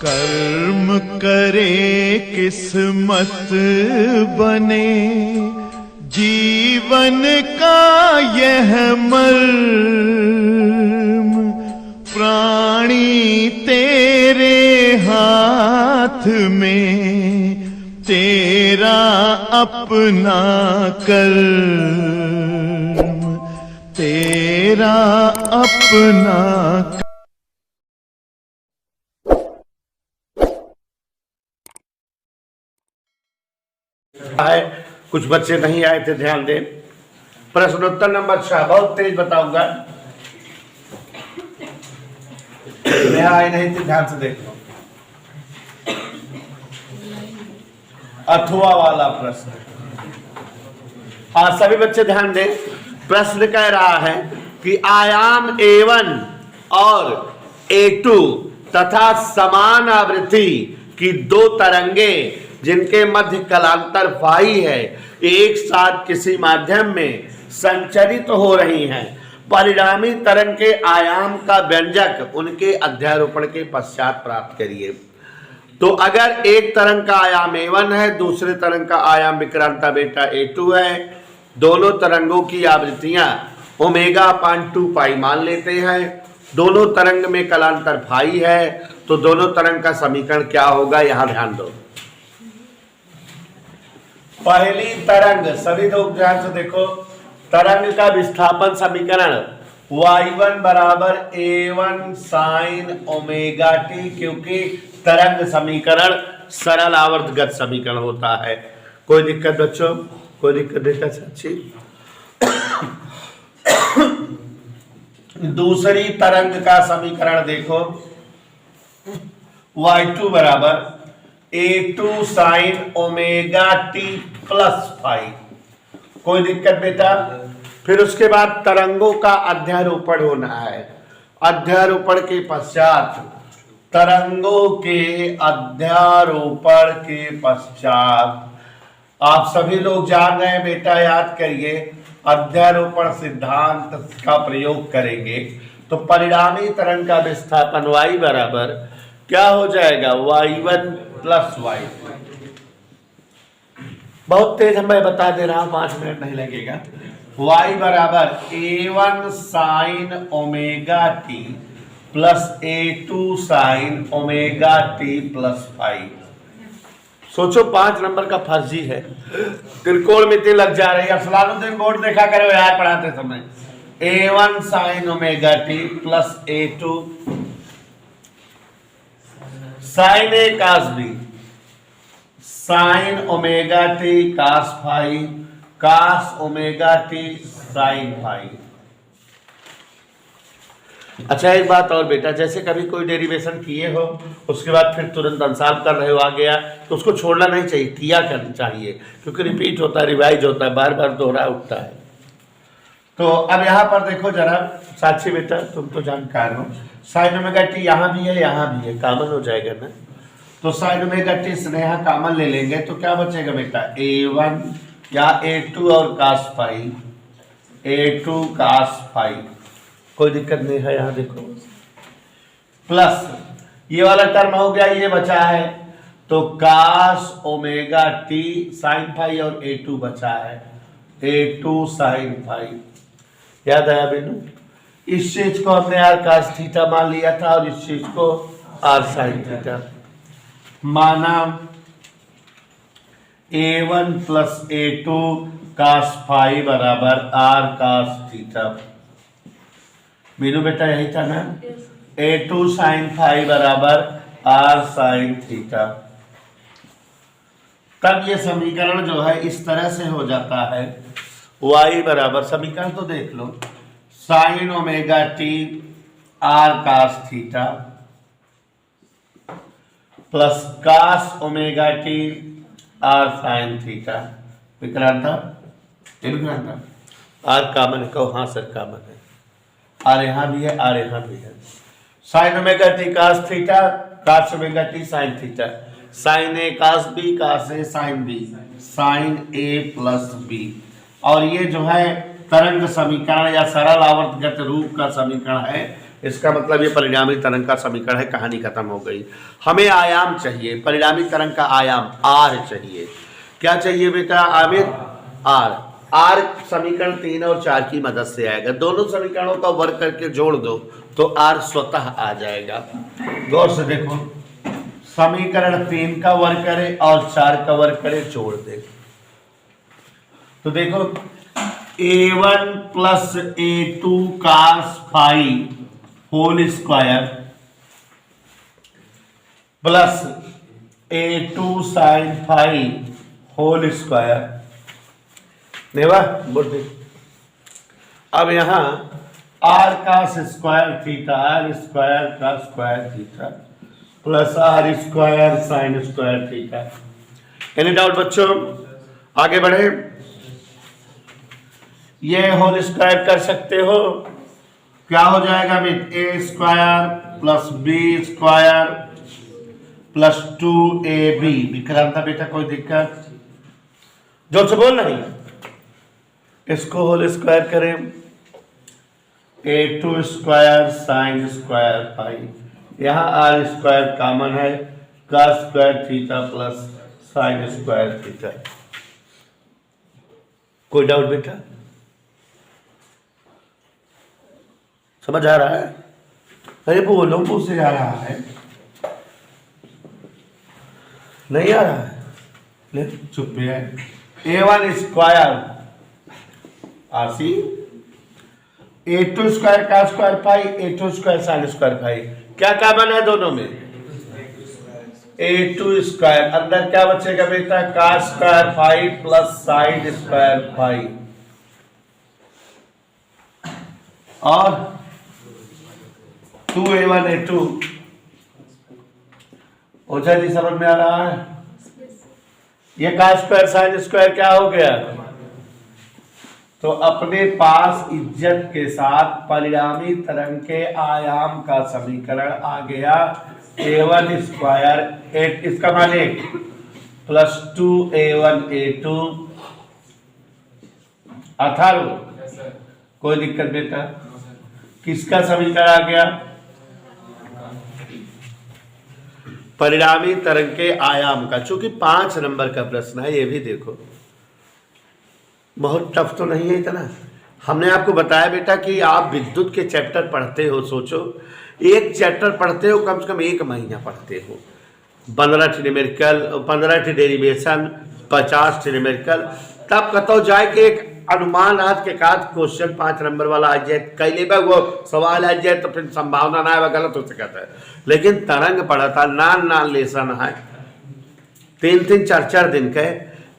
कर्म करे किस्मत बने, जीवन का यह मर्म, प्राणी तेरे हाथ में, तेरा अपना कर्म, तेरा अपना है। कुछ बच्चे नहीं आए थे, ध्यान दें। प्रश्नोत्तर नंबर 6 बहुत तेज बताऊंगा। मैं आए नहीं थे, ध्यान से देख लो। अथवा वाला प्रश्न। हाँ, सभी बच्चे ध्यान दें। प्रश्न कह रहा है कि आयाम A1 और A2 तथा समान आवृत्ति की दो तरंगे जिनके मध्य कलांतर फाई है, एक साथ किसी माध्यम में संचरित हो रही हैं। परिणामी तरंग के आयाम का व्यंजक उनके अध्यारोपण के पश्चात प्राप्त करिए। तो अगर एक तरंग का आयाम A1 है, दूसरे तरंग का आयाम विक्रांता बेटा A2 है, दोनों तरंगों की आवृत्तियां ω/2 पाई मान लेते हैं, दोनों तरंग में कलांतर फाई है, तो दोनों तरंग का समीकरण क्या होगा, यहां ध्यान दो। पहली तरंग, सभी लोग ध्यान से देखो, तरंग का विस्थापन समीकरण y1 बराबर A1 sin ωt, क्योंकि तरंग समीकरण सरल आवर्तगत समीकरण होता है। कोई दिक्कत बच्चों? कोई दिक्कत बेटा चाची? दूसरी तरंग का समीकरण देखो, y2 बराबर A2 sin ωt plus phi. कोई दिक्कत बेटा? फिर उसके बाद तरंगों का अध्यारोपण होना है। अध्यारोपण के पश्चात, तरंगों के अध्यारोपण के पश्चात आप सभी लोग जान रहे हैं बेटा, याद करिए, अध्यारोपण सिद्धांत का प्रयोग करेंगे तो परिणामी तरंग का विस्थापन y बराबर क्या हो जाएगा, y1 प्लस y। बहुत तेज मैं बता दे रहा हूं, 5 मिनट नहीं लगेगा। y बराबर A1 sin ωt plus A2 sin ωt plus 5। सोचो 5 नंबर का फर्जी है, त्रिकोणमिति लग जा रही है। सलानुद्दीन बोर्ड देखा करो यार पढ़ाते समय। A1 sin ωt plus A2 sin A cos B sin ωt cos phi cos ωt sin phi। अच्छा, एक बात और बेटा, जैसे कभी कोई डेरिवेशन किए हो, उसके बाद फिर तुरंत आंसर कर रहे हो, आ गया तो उसको छोड़ना नहीं चाहिए, किया करना चाहिए, क्योंकि रिपीट होता है, रिवाइज होता है, बार बार दोहरा उठता है। तो अब यहाँ पर देखो जरा साक्षी बेटा, तुम तो जानकार हो, साइन ωt यहाँ भी है, यहाँ भी है, कॉमन हो जाएगा ना। तो साइन ωt से यहाँ कॉमन ले लेंगे तो क्या बचेगा बेटा, A1 या A2 और cos phi, A2 cos phi। कोई दिक्कत नहीं है, यहाँ देखो, प्लस ये वाला टर्म हो गया, ये बचा है तो cos ωt sin phi और A2 बचा है, A2 sin phi। याद आया बेनू? इस चीज को हमने r cos थीटा मान लिया था और इस चीज को r sin थीटा माना। A1 plus A2 cos phi बराबर r cos थीटा। मीनू बेटा यही था ना? A2 sin phi बराबर r sin थीटा। तब ये समीकरण जो है इस तरह से हो जाता है, y बराबर, समीकरण तो देख लो, sin ωt r cos theta plus cos ωt r sin theta. Vikranta, ये विक्रांता r कॉमन है, कहो हाँ सर कॉमन है, r यहाँ भी है, r यहाँ भी है। sin ωt cos theta cos ωt sin theta, sin A cos B cos A sin B sin A plus B। और ये जो है तरंग समीकरण या सरल आवर्तगत रूप का समीकरण है, इसका मतलब ये परिणामी तरंग का समीकरण है, कहानी खत्म हो गई। हमें आयाम चाहिए, परिणामी तरंग का आयाम आर चाहिए। क्या चाहिए बेटा आमिर? आर। आर समीकरण 3 और 4 की मदद से आएगा। दोनों समीकरणों का वर्ग करके जोड़ दो तो आर स्वतः आ जाएगा। गौर से देखो, समीकरण 3 का वर्ग करे और 4 का वर्ग करे, जोड़ दे तो देखो a1 plus a2 cos phi whole square plus a2 sin phi whole square. Deva बोल दे। अब यहां r का स्क्वायर थीटा, r स्क्वायर का square theta plus r square sine square theta. Any doubt बच्चों? आगे बढ़े। ये होल स्क्वायर कर सकते हो, क्या हो जाएगा बेट? A square plus b square plus 2ab। Vikranta बेटा कोई दिक्कत? जोर से बोल नहीं। इसको होल स्क्वायर करें, a2 square sine square pi, यहां r स्क्वायर कॉमन है, cos square theta plus sign square theta. कोई डाउट बेटा? समझ आ रहा है? अरे बोलो, मुंह से आ रहा है, नहीं आ रहा है? ले चुप है। a1 स्क्वायर आसी, a2 स्क्वायर का square pi, a2 square sine square pi. क्या कॉमन है दोनों में? a2 square. अंदर क्या बचेगा बेटा? cos square pi plus sine square pi और 2a1 a2। ओझा जी समझ में आ रहा है? ये cos स्क्वायर साइन स्क्वायर क्या हो गया? तो अपने पास इज्जत के साथ परिणामी तरंग के आयाम का समीकरण आ गया। a1 स्क्वायर, इसका मान 1 प्लस 2a1 a2। अथर्व कोई दिक्कत बेटा? किसका समीकरण आ गया? परिणामी तरंग के आयाम का। चूंकि 5 नंबर का प्रश्न है, ये भी देखो, बहुत टफ तो नहीं है इतना। हमने आपको बताया बेटा कि आप विद्युत के चैप्टर पढ़ते हो, सोचो एक चैप्टर पढ़ते हो कम से कम 1 महीना पढ़ते हो। 15 न्यूमेरिकल, 15 डेरिवेशन, 50 न्यूमेरिकल, तब कतो जाए कि एक अनुमान आज के काज क्वेश्चन 5 नंबर वाला आ जाए, कई वो सवाल आ जाए तो फिर संभावना ना है, वह गलत हो सकता है। लेकिन तरंग पढ़ा था, नान लेसन है, 3-3, 4-4 दिन के,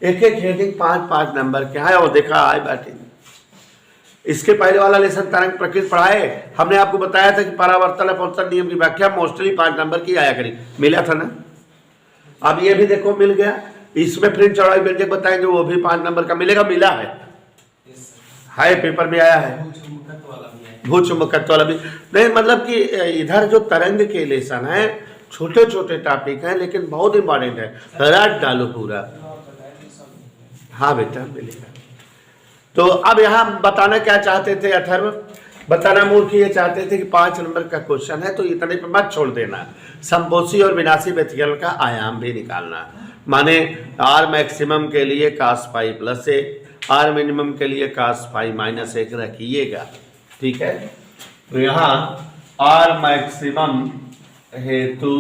एक हेडिंग 5-5 नंबर के है, और देखा आए बाटी। इसके पहले वाला लेसन तरंग प्रकृति पढ़ाए, हमने आपको बताया था कि परावर्तन अपवर्तन नियम की व्याख्या मोस्टली 5 नंबर की आया करी, मिला था ना। अब ये भी देखो मिल गया, इसमें फ्रिंज चौड़ाई व्यंजक बताएंगे, वो भी 5 नंबर का मिलेगा, मिला है पेपर में आया है। भूचुंबकत्व वाला भी नहीं, मतलब कि इधर जो तरंग के लेसन है, छोटे छोटे टॉपिक हैं लेकिन बहुत इंपॉर्टेंट है, रट डालो पूरा। हाँ बेटा मिलेगा। तो अब यहाँ बताना क्या चाहते थे अथर्व? बताना मूर्ख ये चाहते थे कि 5 नंबर का क्वेश्चन है तो इतने पे मत छोड़ देना, संपोषी और विनाशी व्यतिकरण का आयाम भी निकालना। माने आर मैक्सिमम के लिए cos pi plus 1, or minimum के लिए cos पाई माइनस 1 रखिएगा, ठीक है। तो यहाँ आर मैक्सिमम हेतु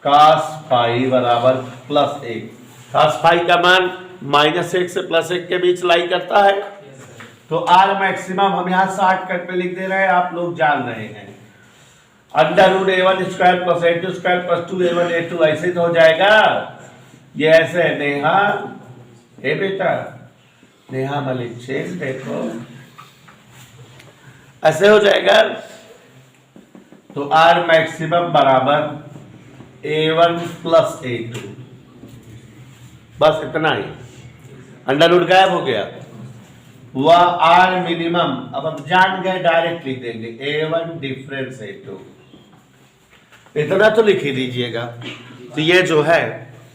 cos पाई बराबर प्लस 1, cos पाई का मान -1 से +1 के बीच लाई करता है। तो आर मैक्सिमम हम यहाँ 60 कट पे लिख दे रहे हैं, आप लोग जान रहे हैं। √a1 square plus a2 square plus 2a1 a2 ऐसे तो हो जाएगा। ये ऐसे है नेहा, हे बेटा नेहा मलिक शेख, देखो ऐसे हो जाएगा। तो आर मैक्सिमम बराबर a1 प्लस a2, बस इतना ही, अंडर गायब हो गया। वह आर मिनिमम, अब हम जान गए डायरेक्ट लिख देंगे a1 डिफरेंस a2, इतना तो लिख ही दीजिएगा। तो ये जो है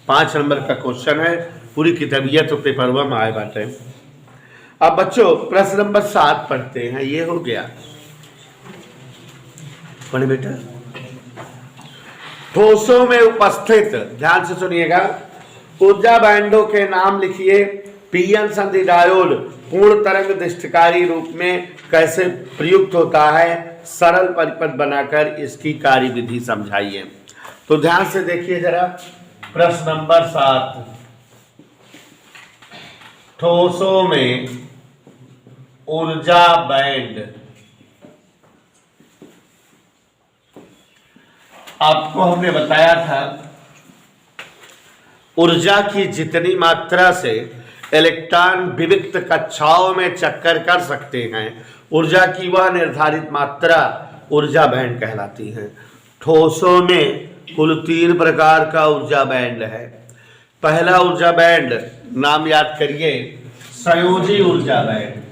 5 नंबर का क्वेश्चन है, पूरी किताबियत तो पेपर में आए बात है। अब बच्चों प्रश्न नंबर 7 पढ़ते हैं, ये हो गया। पढ़े बेटा। ठोसों में उपस्थित, ध्यान से सुनिएगा, ऊर्जा बैंडों के नाम लिखिए। पीएन संधि डायोड पूर्ण तरंग दृष्टिकारी रूप में कैसे प्रयुक्त होता है, सरल परिपथ बनाकर इसकी कार्य विधि समझाइए। तो ध्यान से देखिए जरा, प्रश्न नंबर 7, ठोसों में ऊर्जा बैंड। आपको हमने बताया था ऊर्जा की जितनी मात्रा से इलेक्ट्रॉन विविक्त कक्षाओं में चक्कर कर सकते हैं, ऊर्जा की वह निर्धारित मात्रा ऊर्जा बैंड कहलाती है। ठोसों में कुल 3 प्रकार का ऊर्जा बैंड है। पहला ऊर्जा बैंड नाम याद करिए, संयोजी ऊर्जा बैंड।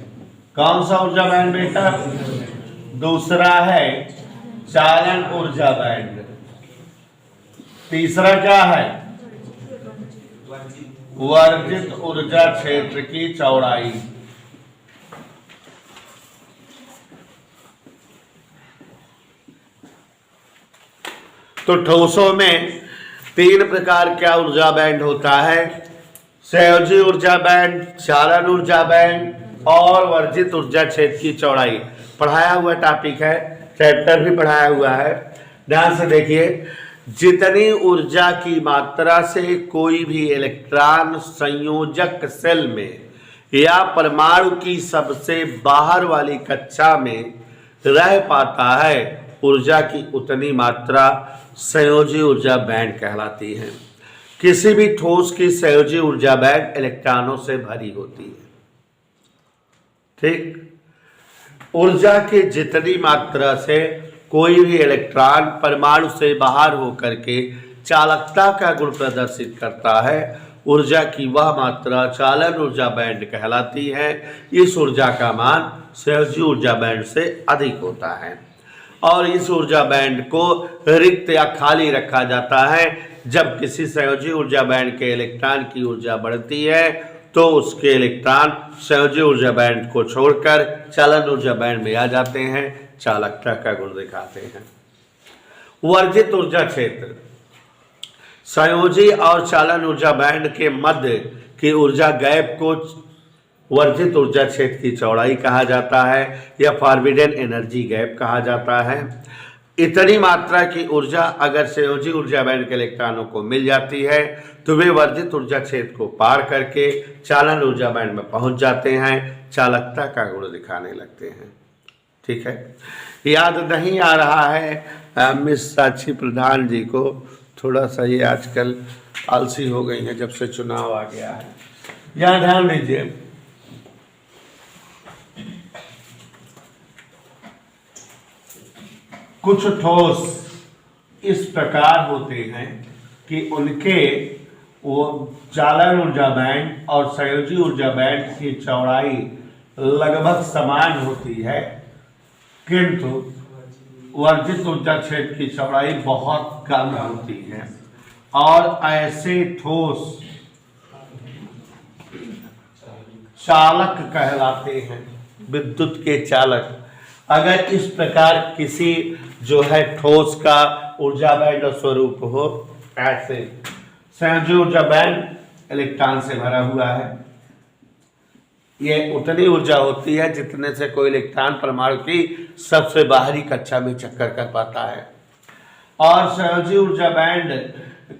कौन सा ऊर्जा बैंड बेटा? दूसरा है चालन ऊर्जा बैंड। तीसरा क्या है? वर्जित ऊर्जा क्षेत्र की चौड़ाई। तो ठोसों में 3 प्रकार का ऊर्जा बैंड होता है, संयोजी ऊर्जा बैंड, चालन ऊर्जा बैंड और वर्जित ऊर्जा क्षेत्र की चौड़ाई। पढ़ाया हुआ टॉपिक है, चैप्टर भी पढ़ाया हुआ है। ध्यान से देखिए, जितनी ऊर्जा की मात्रा से कोई भी इलेक्ट्रॉन संयोजक सेल में या परमाणु की सबसे बाहर वाली कक्षा में रह पाता है, ऊर्जा की उतनी मात्रा संयोजी ऊर्जा बैंड कहलाती है। किसी भी ठोस की संयोजी ऊर्जा बैंड इलेक्ट्रॉनों से भरी होती है। ठीक, ऊर्जा की जितनी मात्रा से कोई भी इलेक्ट्रॉन परमाणु से बाहर होकर के चालकता का गुण प्रदर्शित करता है, ऊर्जा की वह मात्रा चालन ऊर्जा बैंड कहलाती है। इस ऊर्जा का मान संयोजी ऊर्जा बैंड से अधिक होता है और इस ऊर्जा बैंड को रिक्त या खाली रखा जाता है। जब किसी संयोजी ऊर्जा बैंड के इलेक्ट्रॉन की ऊर्जा बढ़ती है तो उसके इलेक्ट्रॉन संयोजी ऊर्जा बैंड को छोड़कर चालन ऊर्जा बैंड में आ जाते हैं, चालकता का गुण दिखाते हैं। वर्जित ऊर्जा क्षेत्र, संयोजी और चालन ऊर्जा बैंड के मध्य की ऊर्जा गैप को वर्जित ऊर्जा क्षेत्र की चौड़ाई कहा जाता है या फॉरबिडन एनर्जी गैप कहा जाता है। इतनी मात्रा की ऊर्जा अगर संयोजी ऊर्जा बैंड के इलेक्ट्रॉनों को मिल जाती है तो वे वर्जित ऊर्जा क्षेत्र को पार करके चालन ऊर्जा बैंड में पहुंच जाते हैं, चालकता का गुण दिखाने लगते हैं। ठीक है, याद नहीं आ रहा है मिस साक्षी प्रधान जी को, थोड़ा सा ये आजकल आलसी हो गई है जब से चुनाव आ गया है। यहाँ ध्यान दीजिए, कुछ ठोस इस प्रकार होते हैं कि उनके वो चालन ऊर्जा बैंड और संयोजी ऊर्जा बैंड की चौड़ाई लगभग समान होती है, किंतु वर्जित ऊर्जा क्षेत्र की चौड़ाई बहुत कम होती है। और ऐसे ठोस चालक कहलाते हैं, विद्युत के चालक। अगर इस प्रकार किसी जो है ठोस का ऊर्जा बैंड स्वरूप हो, ऐसे संयोजी ऊर्जा बैंड इलेक्ट्रॉन से भरा हुआ है, ये उतनी ऊर्जा होती है जितने से कोई इलेक्ट्रॉन परमाणु की सबसे बाहरी कक्षा में चक्कर कर पाता है। और संयोजी ऊर्जा बैंड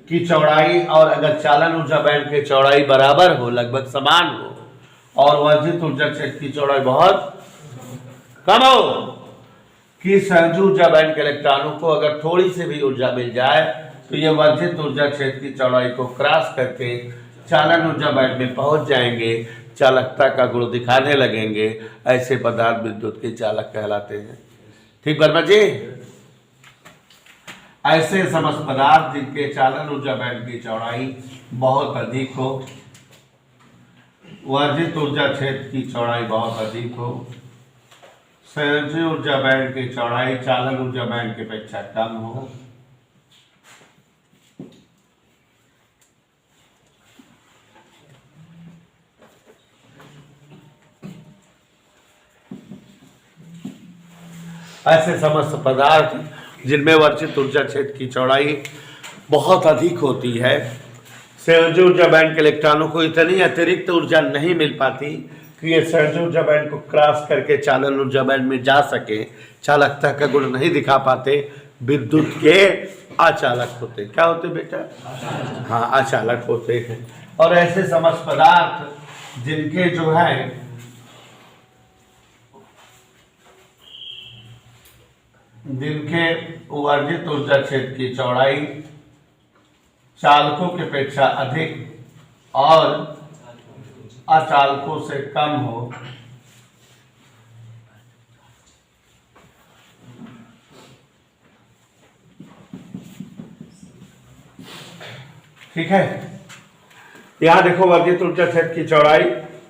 की चौड़ाई और अगर चालन ऊर्जा बैंड की चौड़ाई बराबर हो, लगभग समान हो, और वर्जित ऊर्जा क्षेत्र की चौड़ाई बहुत कम हो, कि संयोजी ऊर्जा बैंड के इलेक्ट्रॉनों को अगर थोड़ी सी भी ऊर्जा मिल जाए तो ये वर्जित ऊर्जा क्षेत्र की चौड़ाई को क्रॉस करके चालन ऊर्जा बैंड में पहुंच जाएंगे, चालकता का गुण दिखाने लगेंगे। ऐसे पदार्थ विद्युत के चालक कहलाते हैं। ठीक वर्मा जी, ऐसे समस्त पदार्थ जिनके चालन ऊर्जा बैंड की चौड़ाई बहुत अधिक हो, वर्जित ऊर्जा क्षेत्र की चौड़ाई बहुत अधिक हो, संयोजी ऊर्जा बैंड की चौड़ाई चालन ऊर्जा बैंड की अपेक्षा कम हो, ऐसे समस्त पदार्थ जिनमें वर्जित ऊर्जा क्षेत्र की चौड़ाई बहुत अधिक होती है। संयोजी ऊर्जा बैंड के इलेक्ट्रॉनों को इतनी अतिरिक्त ऊर्जा नहीं मिल पाती कि ये संयोजी ऊर्जा बैंड को क्रॉस करके चालन ऊर्जा बैंड में जा सके, चालकता का गुण नहीं दिखा पाते, विद्युत के अचालक होते। क्या होते बेटा? हाँ, अचालक होते हैं। और ऐसे समस्त पदार्थ जिनके जो है जिनके वर्जित ऊर्जा क्षेत्र की चौड़ाई चालकों की अपेक्षा अधिक और अचालकों से कम हो, ठीक है। यहां देखो वर्जित ऊर्जा क्षेत्र की चौड़ाई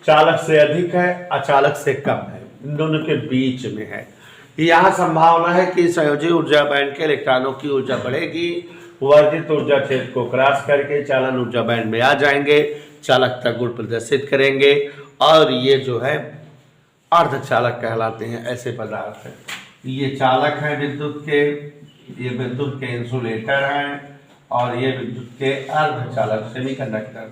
चालक से अधिक है, अचालक से कम है, इन दोनों के बीच में है। यहां संभावना है कि संयोजी ऊर्जा बैंड के इलेक्ट्रॉनों की ऊर्जा बढ़ेगी, वर्जित ऊर्जा क्षेत्र को क्रॉस करके चालन ऊर्जा बैंड में आ जाएंगे, चालकता गुण प्रदर्शित करेंगे और ये जो है अर्धचालक कहलाते हैं। ऐसे पदार्थ हैं, ये चालक हैं विद्युत के, ये विद्युत के इंसुलेटर हैं और ये विद्युत के अर्धचालक सेमीकंडक्टर।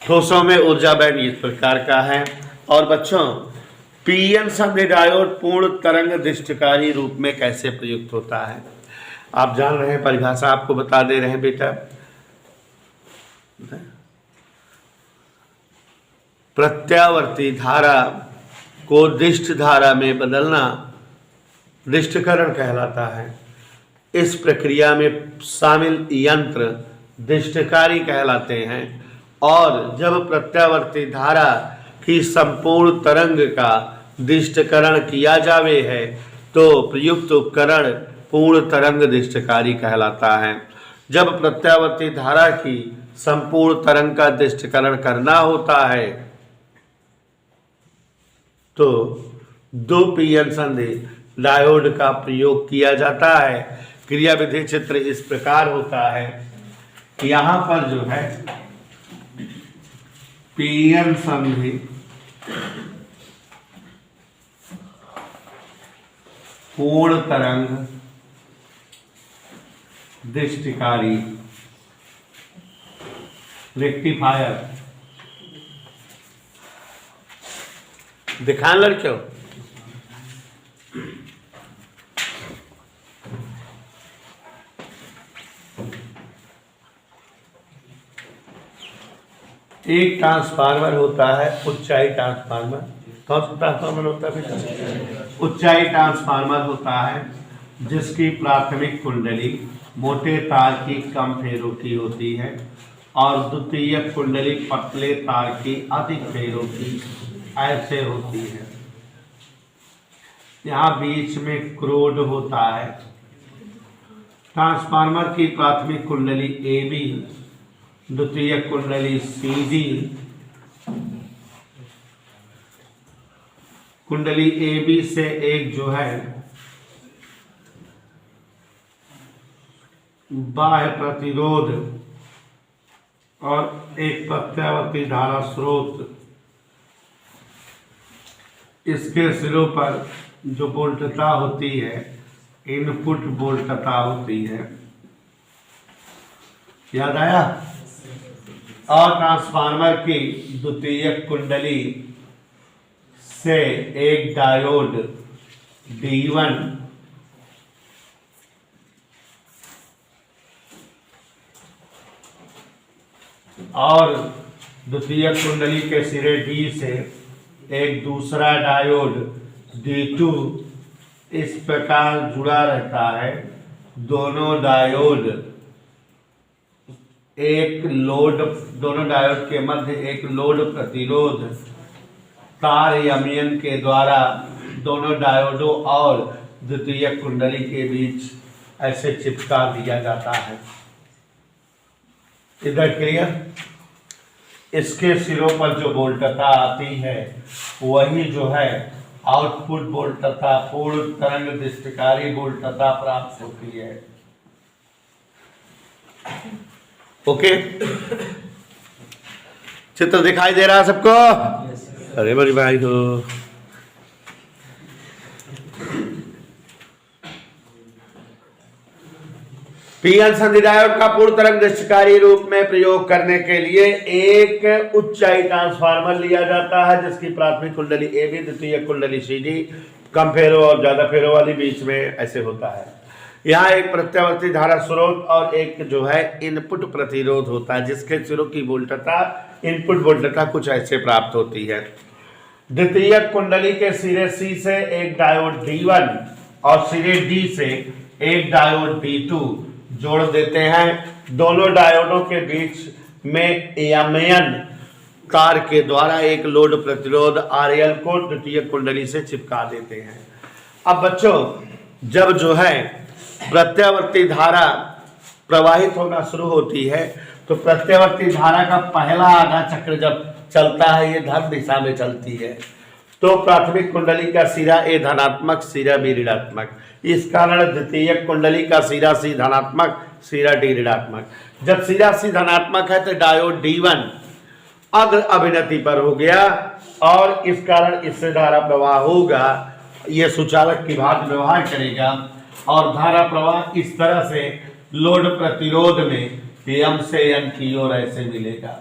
ठोसों में ऊर्जा बैंड इस प्रकार का है। और बच्चों, पीएन शब्द डायोड पूर्ण तरंग दृष्टिकारी रूप में कैसे प्रयुक्त होता है? आप जान रहे हैं, परिभाषा आपको बता दे रहे हैं बेटा। प्रत्यावर्ती धारा को दृष्ट धारा में बदलना दृष्टिकरण कहलाता है। इस प्रक्रिया में शामिल यंत्र दृष्टिकारी कहलाते हैं। और जब प्रत्यावर्ती धारा की संपूर्ण तरंग का दृष्टिकरण किया जावे है तो प्रयुक्त उपकरण पूर्ण तरंग दृष्टिकारी कहलाता है। जब प्रत्यावर्ती धारा की संपूर्ण तरंग का दृष्टिकरण करना होता है तो 2 पीएन संधि डायोड का प्रयोग किया जाता है। क्रियाविधि चित्र इस प्रकार होता है कि यहाँ पर जो है पीएन संधि पूर्ण तरंग दृष्टिकारी रेक्टिफायर दिखाएं लड़कियों। एक ट्रांसफार्मर होता है, ऊंचाई ट्रांसफार्मर। कौन सा ट्रांसफार्मर होता है बेटा? ऊंचाई ट्रांसफार्मर होता है जिसकी प्राथमिक कुंडली मोटे तार की कम फेरों की होती है और द्वितीयक कुंडली पतले तार की अधिक फेरों की ऐसे होती है। यहाँ बीच में क्रोड होता है। ट्रांसफार्मर की प्राथमिक कुंडली AB, द्वितीय कुंडली CD, कुंडली AB से एक जो है बाह्य प्रतिरोध और एक प्रत्यावर्ती धारा स्रोत, इसके सिरों पर जो वोल्टता होती है इनपुट वोल्टता होती है। याद आया? और ट्रांसफार्मर की द्वितीय कुंडली से एक डायोड D1 और द्वितीय कुंडली के सिरे D से एक दूसरा डायोड D2 इस प्रकार जुड़ा रहता है। दोनों डायोड के मध्य एक लोड प्रतिरोध तार यमियन के द्वारा दोनों डायोडों और द्वितीय कुंडली के बीच ऐसे चिपका दिया जाता है। इधर क्लियर? इसके सिरों पर जो वोल्टता आती है वही जो है आउटपुट वोल्टता पूर्ण तरंग दृष्टिकारी वोल्टता प्राप्त होती है। ओके, चित्र दिखाई दे रहा है सबको? अरे बड़ी भाई हो। पीएन संधि डायोड का पूर्ण तरंग निष्क्रिय रूप में प्रयोग करने के लिए एक उच्चाई ट्रांसफार्मर लिया जाता है जिसकी प्राथमिक कुंडली ए बी, द्वितीय कुंडली सी डी, कम फेरो और ज्यादा फेरो वाली बीच में ऐसे होता है। यहाँ एक प्रत्यावर्ती धारा स्रोत और एक जो है इनपुट प्रतिरोध होता है जिसके सिरों की वोल्टता इनपुट वोल्टता कुछ ऐसे प्राप्त होती है। द्वितीय कुंडली के सिरे सी से एक डायोड D1 और सिरे डी से एक डायोड D2 जोड़ देते हैं। दोनों डायोडों के बीच में एमएन तार के द्वारा एक लोड प्रतिरोध RL को द्वितीय कुंडली से चिपका देते हैं। अब बच्चों, जब जो है प्रत्यावर्ती धारा प्रवाहित होना शुरू होती है तो प्रत्यावर्ती धारा का पहला आधा चक्र जब चलता है ये धन दिशा में चलती है तो प्राथमिक कुंडली का सिरा ए धनात्मक, सिरा बी ऋणात्मक। इस कारण द्वितीय कुंडली का सिरा सी धनात्मक, सिरा डी ऋणात्मक। जब सिरा सी धनात्मक है तो डायोड D1 अग्र अभिनति पर हो गया और इस कारण इससे धारा प्रवाह होगा, यह सुचालक की भांति व्यवहार करेगा और धारा प्रवाह इस तरह से लोड प्रतिरोध में M से N की ओर ऐसे मिलेगा।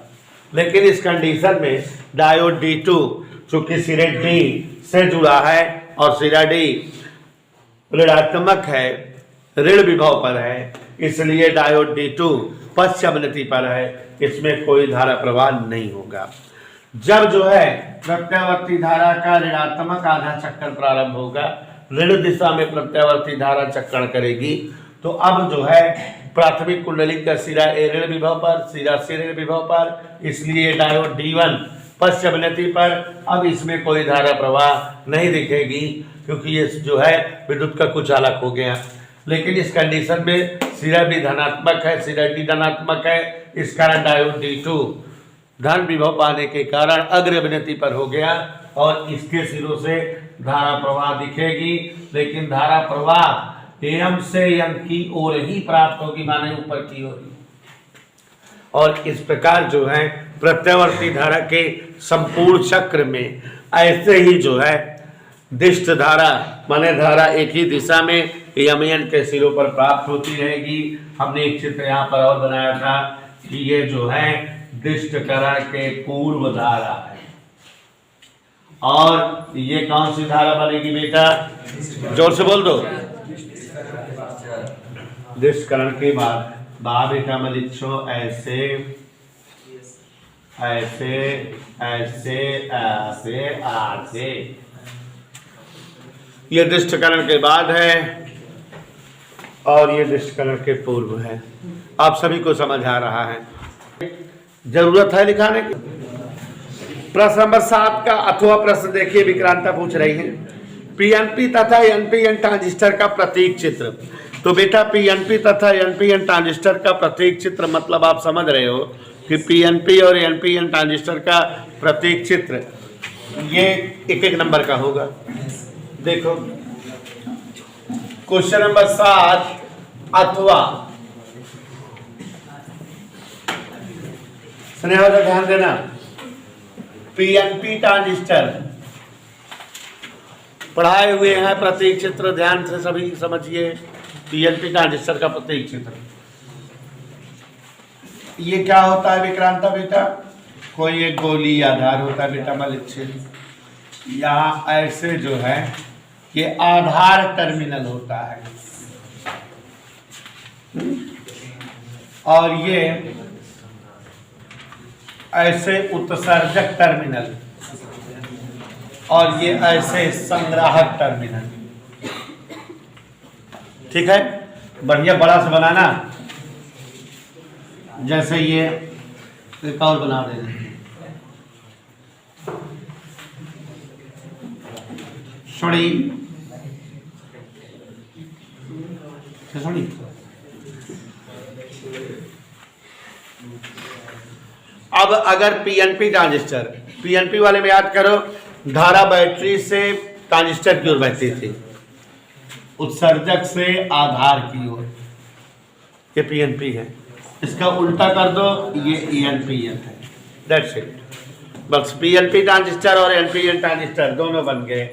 लेकिन इस कंडीशन में डायोड D2 चूंकि सिरे D से जुड़ा है और सिरा D ऋणात्मक है, ऋण विभव पर है, इसलिए डायोड D2 पश्चावनति पर है, इसमें कोई धारा प्रवाह नहीं होगा। जब जो है प्रत्यावर्ती धारा का ऋणात्मक आधा चक्कर प्रारंभ होगा, ऋण दिशा में प्रत्यावर्ती धारा चक्कर करेगी तो अब जो है प्राथमिक कुंडली का सिरा ए ऋण विभव पर, सिरा सी ऋण विभव पर, इसलिए डायोड D1 पश्चावनति पर। अब इसमें कोई धारा प्रवाह नहीं दिखेगी क्योंकि ये जो है विद्युत का कुचालक हो गया। लेकिन इस कंडीशन में सिरा भी धनात्मक है, सिरा डी धनात्मक है, इस कारण डायोड D2 धन विभव पाने के कारण अग्र अभिनति पर हो गया और इसके सिरों से धारा प्रवाह दिखेगी। लेकिन धारा प्रवाह M से N की ओर ही प्राप्त होगी, माने ऊपर की ओर। और इस प्रकार जो है प्रत्यावर्ती धारा के संपूर्ण चक्र में ऐसे ही जो है दिष्ट धारा माने धारा एक ही दिशा में M के सिरों पर प्राप्त होती रहेगी। हमने एक चित्र यहाँ पर और बनाया था कि ये जो है दिष्ट करण के पूर्व धारा है और ये कौन सी धारा बनेगी बेटा, जोर से बोल दो। दिष्ट करण के बाद बेटा मलिच्छो ऐसे ऐसे ऐसे ऐसे ऐसे, ये दिष्टकरण के बाद है और ये दिष्टकरण के पूर्व है। आप सभी को समझ आ रहा है, जरूरत है लिखाने की। प्रश्न नंबर 7 का अथवा प्रश्न देखिए, विक्रांता पूछ रही है पीएनपी तथा एनपीएन ट्रांजिस्टर का प्रतीक चित्र। तो बेटा पीएनपी तथा एनपीएन ट्रांजिस्टर का प्रतीक चित्र मतलब आप समझ रहे हो कि पीएनपी और एनपीएन ट्रांजिस्टर का प्रतीक चित्र ये एक एक नंबर का होगा। देखो क्वेश्चन नंबर 7 अथवा, स्नेहा का ध्यान देना, पीएनपी ट्रांजिस्टर पढ़ाए हुए हैं प्रतीक चित्र, ध्यान से सभी समझिए। पीएनपी ट्रांजिस्टर का प्रतीक चित्र ये क्या होता है विक्रांता बेटा, कोई एक गोली आधार होता है बेटा मलिच्छिल, यहाँ ऐसे जो है ये आधार टर्मिनल होता है और ये ऐसे उत्सर्जक टर्मिनल और ये ऐसे संग्राहक टर्मिनल। ठीक है, बढ़िया बड़ा से बनाना, जैसे ये एक और बना देना, सुनी सुनी। अब अगर पीएनपी ट्रांजिस्टर, पीएनपी वाले में याद करो धारा बैटरी से ट्रांजिस्टर की ओर बहती थी, उत्सर्जक से आधार की ओर, ये पीएनपी है। इसका उल्टा कर दो, ये एनपीएन है, दैट्स इट। बस पीएनपी ट्रांजिस्टर और एनपीएन ट्रांजिस्टर दोनों बन गए।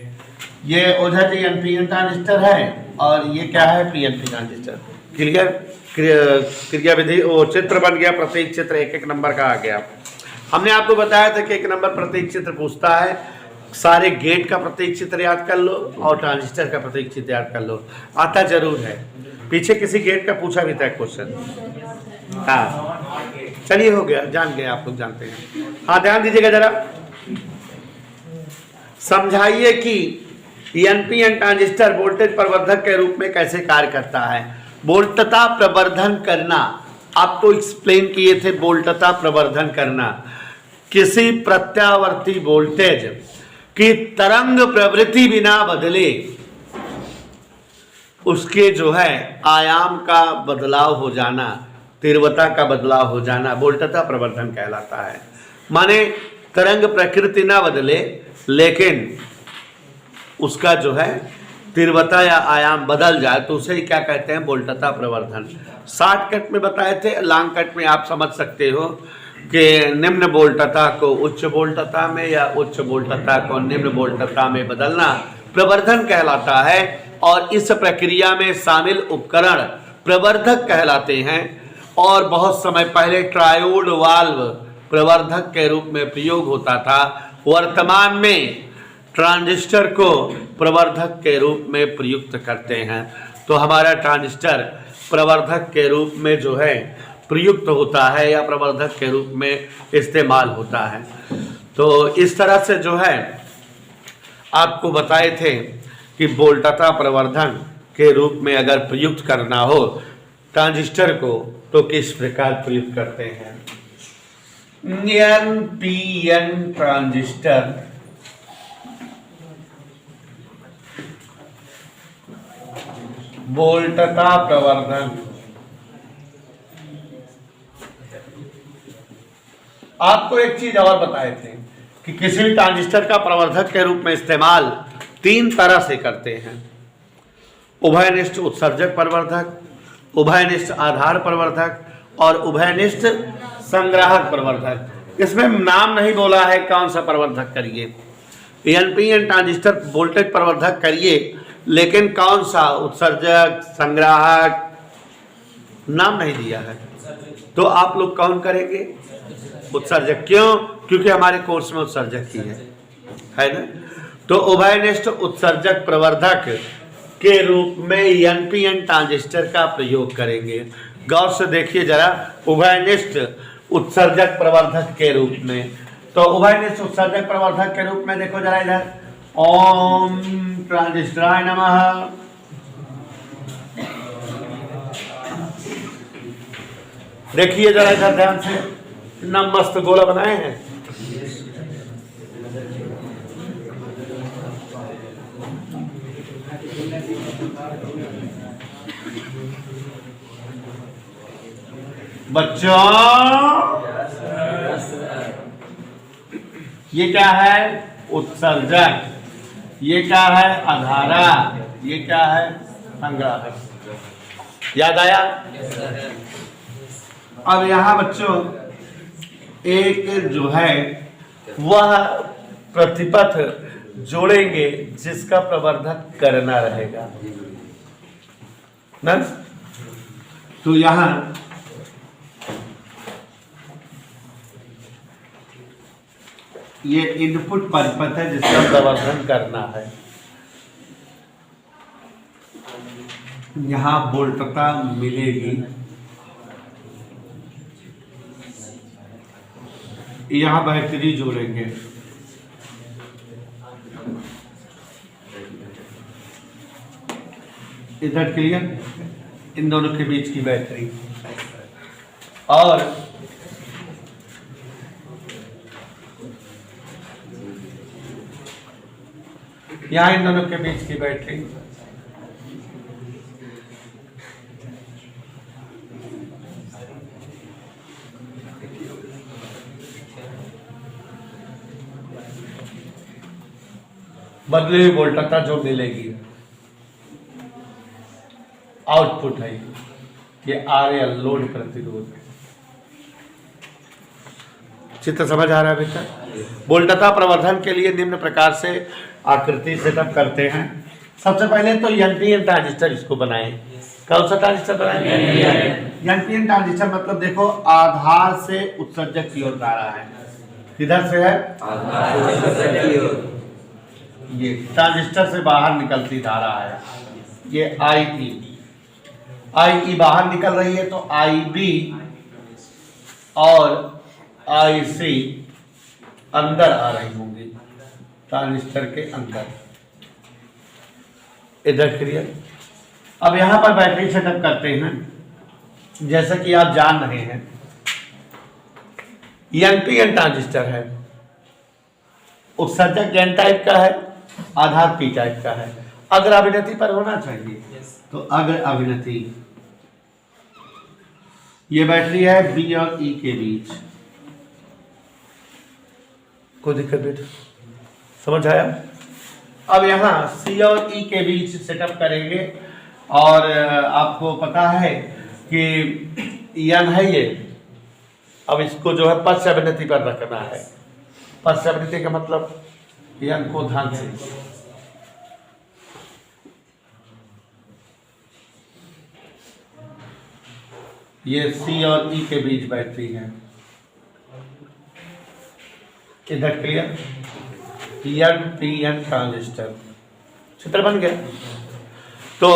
ये ओझा जी एनपीएन ट्रांजिस्टर है और ये क्या है, पीएनपी ट्रांजिस्टर। क्लियर। क्रिया विधि वो चित्र बन गया, प्रत्येक चित्र एक एक नंबर का आ गया। हमने आपको बताया था कि एक नंबर प्रत्येक चित्र पूछता है, सारे गेट का प्रत्येक चित्र याद कर लो और ट्रांजिस्टर का प्रत्येक चित्र याद कर लो। आता जरूर है, पीछे किसी गेट का पूछा भी था क्वेश्चन। हाँ चलिए हो गया, जान गए, आप लोग जानते हैं। हाँ ध्यान दीजिएगा जरा, समझाइए कि एनपीएन ट्रांजिस्टर वोल्टेज प्रवर्धक के रूप में कैसे कार्य करता है। वोल्टता प्रवर्धन करना आपको एक्सप्लेन किए थे। वोल्टता प्रवर्धन करना किसी प्रत्यावर्ती वोल्टेज की तरंग प्रवृत्ति बिना बदले उसके जो है आयाम का बदलाव हो जाना, तीव्रता का बदलाव हो जाना वोल्टता प्रवर्धन कहलाता है। माने तरंग प्रकृति ना बदले लेकिन उसका जो है तीव्रता या आयाम बदल जाए तो उसे क्या कहते हैं, वोल्टता प्रवर्धन। शॉर्टकट में बताए थे, लॉन्ग कट में आप समझ सकते हो कि निम्न वोल्टता को उच्च वोल्टता में या उच्च वोल्टता को निम्न वोल्टता में बदलना प्रवर्धन कहलाता है। और इस प्रक्रिया में शामिल उपकरण प्रवर्धक कहलाते हैं। और बहुत समय पहले ट्रायोड वाल्व प्रवर्धक के रूप में प्रयोग होता था। वर्तमान में ट्रांजिस्टर को प्रवर्धक के रूप में प्रयुक्त करते हैं। तो हमारा ट्रांजिस्टर प्रवर्धक के रूप में जो है प्रयुक्त होता है या प्रवर्धक के रूप में इस्तेमाल होता है। तो इस तरह से जो है आपको बताए थे कि वोल्टता प्रवर्धन के रूप में अगर प्रयुक्त करना हो ट्रांजिस्टर को तो किस प्रकार प्रयुक्त करते हैं। एनपीएन ट्रांजिस्टर वोल्टता प्रवर्धन। आपको एक चीज और बताए थे कि किसी भी ट्रांजिस्टर का प्रवर्धक के रूप में इस्तेमाल तीन तरह से करते हैं। उभयनिष्ठ उत्सर्जक प्रवर्धक, उभयनिष्ठ आधार प्रवर्धक और उभयनिष्ठ संग्राहक प्रवर्धक। इसमें नाम नहीं बोला है कौन सा प्रवर्धक करिए। एनपीएन ट्रांजिस्टर वोल्टेज प्रवर्धक करिए, लेकिन कौन सा उत्सर्जक संग्राहक नाम नहीं दिया है। तो आप लोग कौन करेंगे, उत्सर्जक। क्यों? क्योंकि हमारे कोर्स में उत्सर्जक ही है ना। तो उभयनिष्ठ उत्सर्जक प्रवर्धक के रूप में एनपीएन ट्रांजिस्टर का प्रयोग करेंगे। गौर से देखिए जरा, उभयनिष्ठ उत्सर्जक प्रवर्धक के रूप में। तो उभयनिष्ठ उत्सर्जक प्रवर्धक के रूप में देखो जरा इधर, ओम ट्रांजिस्टराय नमः। देखिए जरा इधर ध्यान से, इतना मस्त गोला बनाए हैं। बच्चों ये क्या है, उत्सर्जक। ये क्या है, आधारा। ये क्या है, संग्राहक। याद आया? अब यहां बच्चों एक जो है वह प्रतिपथ जोड़ेंगे जिसका प्रवर्धक करना रहेगा ना। तो यहां ये इनपुट परिपथ है जिसका प्रवर्धन करना है। यहां वोल्टता मिलेगी, यहां बैटरी जोड़ेंगे। इधर क्लियर, इन दोनों के बीच की बैटरी। और यहां इन दोनों के बीच की बैटरी। बदली हुई वोल्टता जो मिलेगी, आउटपुट है ये RL लोड प्रतिरोध। चित्र समझ आ रहा है बेटा? वोल्टता प्रवर्धन के लिए निम्न प्रकार से आकृति सेटअप करते हैं। सबसे पहले तो एनपीएन ट्रांजिस्टर इसको बनाएं। कौन सा ट्रांजिस्टर बनाएंगे? NPN transistor. मतलब देखो आधार से उत्सर्जक की ओर धारा है, किधर से है? ये ट्रांजिस्टर से बाहर निकलती धारा है, ये आई बाहर निकल रही है, तो आई बी और आई सी अंदर आ रही होंगी ट्रांजिस्टर के अंदर। इधर क्लियर। अब यहां पर बैटरी सेटअप करते हैं। जैसा कि आप जान रहे हैं एनपीएन ट्रांजिस्टर है, उत्सर्जक एन टाइप का है, आधार पी टाइप का है। अग्र अभिनति पर होना चाहिए, तो अग्र अभिनति। ये बैटरी है बी और ई के बीच। कोई दिक्कत बेटा, समझ आया? अब यहाँ सी और ई के बीच सेटअप करेंगे, और आपको पता है कि एन है ये। अब इसको जो है पश्च अभिनति पर रखना है। पश्च अभिनति का मतलब एन को ध्यान से, ये सी और ई के बीच बैटरी है। इधर क्लियर? एन ट्रांजिस्टर चित्र बन गया। तो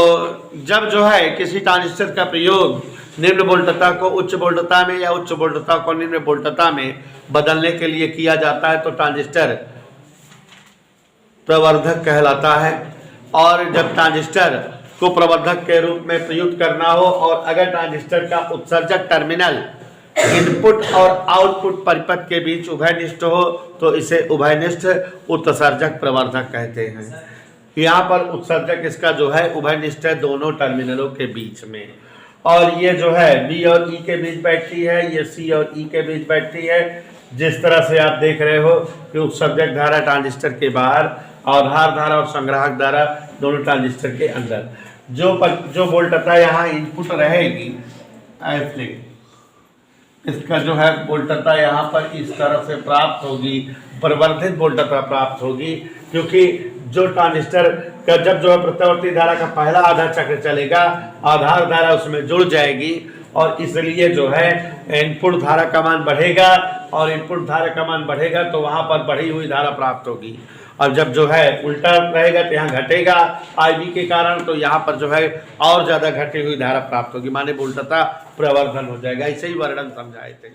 जब जो है किसी ट्रांजिस्टर का प्रयोग निम्न वोल्टता को उच्च वोल्टता में या उच्च वोल्टता को निम्न वोल्टता में बदलने के लिए किया जाता है, तो ट्रांजिस्टर प्रवर्धक कहलाता है। और जब ट्रांजिस्टर को प्रवर्धक के रूप में प्रयुक्त करना हो, और अगर ट्रांजिस्टर का उत्सर्जक टर्मिनल इनपुट और आउटपुट परिपथ के बीच उभयनिष्ठ हो, तो इसे उभयनिष्ठ उत्सर्जक प्रवर्धक कहते हैं। यहाँ पर उत्सर्जक इसका जो है उभयनिष्ठ है दोनों टर्मिनलों के बीच में। और ये जो है बी और ई के बीच बैटरी है, ये सी और ई के बीच बैटरी है। जिस तरह से आप देख रहे हो कि उत्सर्जक धारा ट्रांजिस्टर के बाहर, आधार धारा और संग्राहक धारा दोनों ट्रांजिस्टर के अंदर। जो वोल्टता यहाँ इनपुट रहेगी, ऐसे इसका जो है वोल्टता यहाँ पर इस तरह से प्राप्त होगी, परिवर्धित वोल्टता प्राप्त होगी। क्योंकि जो ट्रांजिस्टर का जब जो है प्रत्यावर्ती धारा का पहला आधा चक्र चलेगा, आधार धारा उसमें जुड़ जाएगी, और इसलिए जो है इनपुट धारा का मान बढ़ेगा, और इनपुट धारा का मान बढ़ेगा तो वहाँ पर बढ़ी हुई धारा प्राप्त होगी। और जब जो है उल्टा रहेगा तो यहाँ घटेगा आईबी के कारण, तो यहाँ पर जो है और ज़्यादा घटी हुई धारा प्राप्त होगी, माने वोल्टता प्रवर्धन हो जाएगा। ऐसे ही वर्णन समझाए थे।